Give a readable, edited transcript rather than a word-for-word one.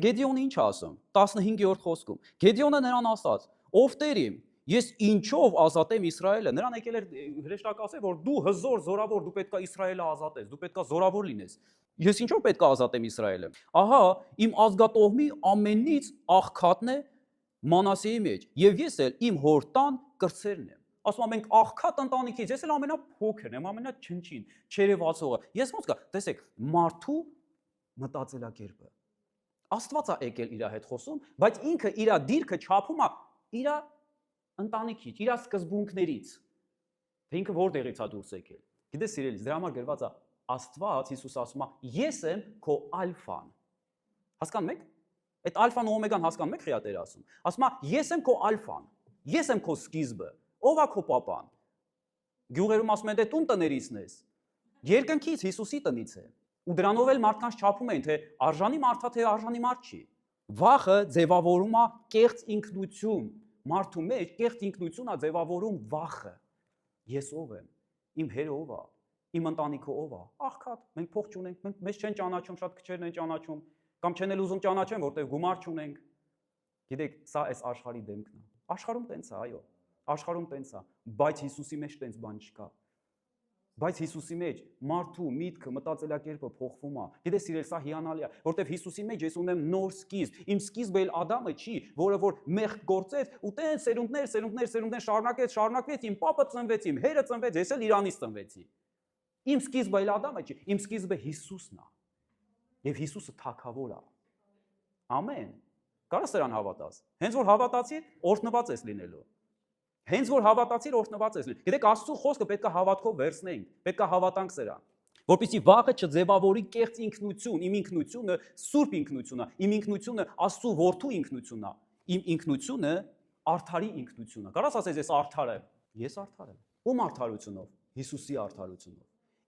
Գեդեոնը ինչ ասում 15-րդ խոսքում։ Գեդեոնը նրան ասաց. «Ով Տեր իմ, ես ինչով ազատեմ Իսրայելը»։ Նրան եկել էր հրեշտակ ասել, որ դու հզոր, զորավոր, դու պետքա Իսրայելը ազատես, դու պետքա զորավոր լինես։ Ես ինչով պետքա ազատեմ Իսրայելը։ Ահա իմ ազգատոհմի ամենից աղքատն է Մանասեի մեջ, եւ ես էլ իմ հոր տան կրտսերն եմ։ Ասում եմ մենք աղքատ ընտանիքից, ես էլ ամենափոքրն եմ, ամենաչնչին, չերևացողը։ Ես ոնց կա, տեսեք, մարդու մտածելակերպը։ Աստված է եկել իր հետ խոսում, բայց ինքը իր դիրքը չափում է իր ընտանիքից, իր սկզբունքներից։ Թե ինքը որտեղից է դուրս եկել։ Գիտես, սիրելիս, դրա համար գրված է Աստված, Հիսուս ասում է, ես եմ քո ալֆան։ Հասկանում եք։ Այդ ալֆան ու օմեգան հասկանում եք, խիա Տերը ասում։ Ասում է, ես եմ քո ալֆան, ես եմ քո սկիզբը, ով է քո պապան։ Գյուղերում ասում են, դե տուն տներիցն ես։ Երկնքից Հիսուսի տնից է։ Ու դրանով էլ մարդկանց չափում են, թե արժանի մարդ է, թե արժանի մարդ չի։ Վախը ձևավորում է կեղծ ինքնություն։ Մարդու մեջ կեղծ ինքնություն է ձևավորում վախը։ Ես ով եմ, իմ հերը ով է, իմ ընտանիքը ով է, աղքատ, մենք փող չունենք, մեզ չեն ճանաչում, շատ քչերն են ճանաչում, կամ չեն էլ ուզում ճանաչեն, որտեղ գումար չունենք։ Գիտեք, սա այս աշխարհի դեմքն է։ Աշխարհում տենց է, այո, աշխարհում տենց է, բայց Հիսուսի մեջ տենց բան չկա։ Բայց Հիսուսի մեջ մարդու միտքը, մտածելակերպը փոխվում է։ Գիտես, սիրել, սա հիանալի է, որտեղ Հիսուսի մեջ ես ունեմ նոր սկիզբ։ Իմ սկիզբը էլ Ադամը չի, որը որ մեղք գործեց ու տենց սերունդներ շարունակվեց, իմ պապը ծնվեց, իմ հերը ծնվեց, ես էլ Իրանից ծնվեցի։ Իմ սկիզբը էլ Ադամը չի, իմ սկիզբը Հիսուսն է։ Եվ Հիսուսը թագավոր է։ Ամեն։ Կարո՞ղ ես դրան հավատաս։ Հենց որ հավատացիր, օրհնված ես լինելու։ Հենց որ հավատացիր, օրհնված ես լինելու։ Գիտեք, Աստծո խոսքը պետք է հավատքով վերցնենք, պետք է հավատանք սրան, որպեսզի վաղը չձևավորի կեղծ ինքնություն, իմ ինքնությունը սուրբ ինքնություն է, իմ ինքնությունը Աստծո որդու ինքնություն է, իմ ինքնությունը արդարի ինքնություն է։ Կարո՞ղ ես ասես ես արդար եմ։ Ես արդար եմ։ Ում արդարությունով։ Հիսուսի արդարությունով։